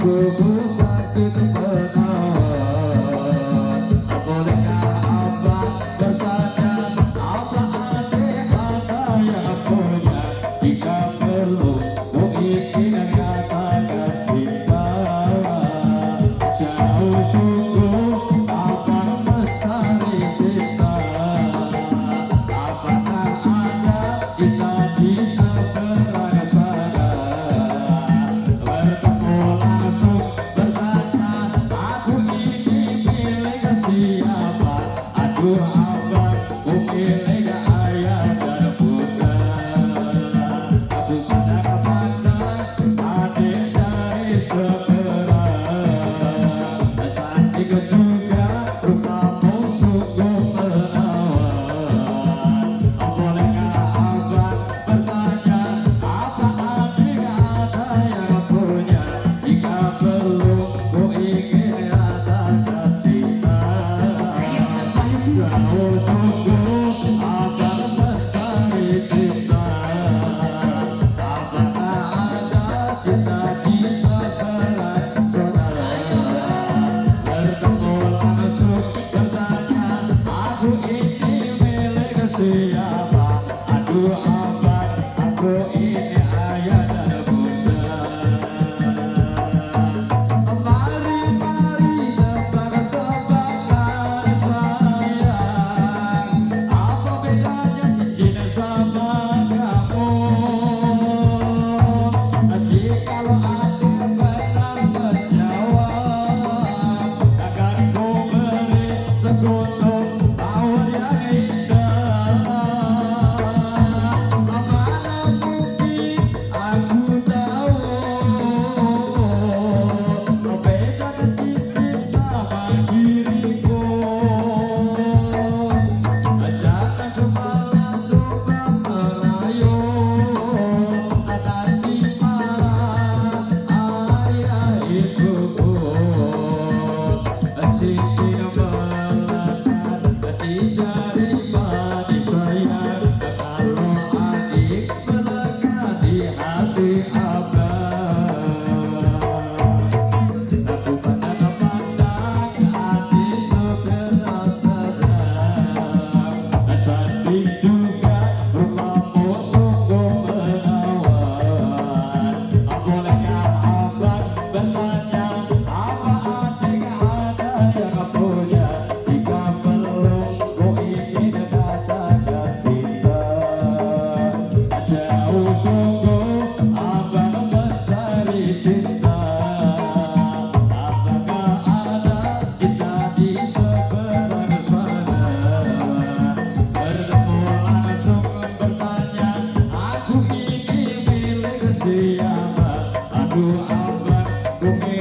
tubuh sakit berat. Bolehkah abang bertanya apa ada yang punya? Jika perlu ku ingin katakan cinta. Jauh sungguh abang mencari cinta. Apakah ada cinta di seberang sana? Bertemu langsung bertanya, aku ini milik siapa? Aduh abang, ku milik ayah dan bunda. Aku pandang-pandang adik dari seberang, cantik juga rupamu sungguh menawan. Bolehkah abang bertanya apa adik ada yang punya? Jika perlu ku ingin katakan cinta. Jauh sungguh abang mencari cinta. Apakah ada cinta di seberang sana? Bertemu langsung bertanya, aku ini milik siapa? Aduh abang, aku ini ayah dan bunda. Mari-mari tebak-tebakan sayang, apa bedanya cincin sama kamu? Jikalau ada benar menjawab, akan ku beri sekuntum tawar yang indah. Mana mungkin aku tahu bedakan cincin sama diriku. Jangan coba merayu, nanti marah ayah ibuku. Cincin melekat di jari manis sayang, kalau adik melekat di hati abang. Aku pandang-pandang adik sebelah serang, cantik juga rupamu sungguh menawan. Bolehkah abang bertanya apa adik ada yang punya? Jika perlu ku ingin katakan cinta. Jauh sungguh abang mencari cinta. Apakah ada cinta di seberang sana? Bertemu langsung bertanya, aku ini milik siapa? Aduh abang, ku milik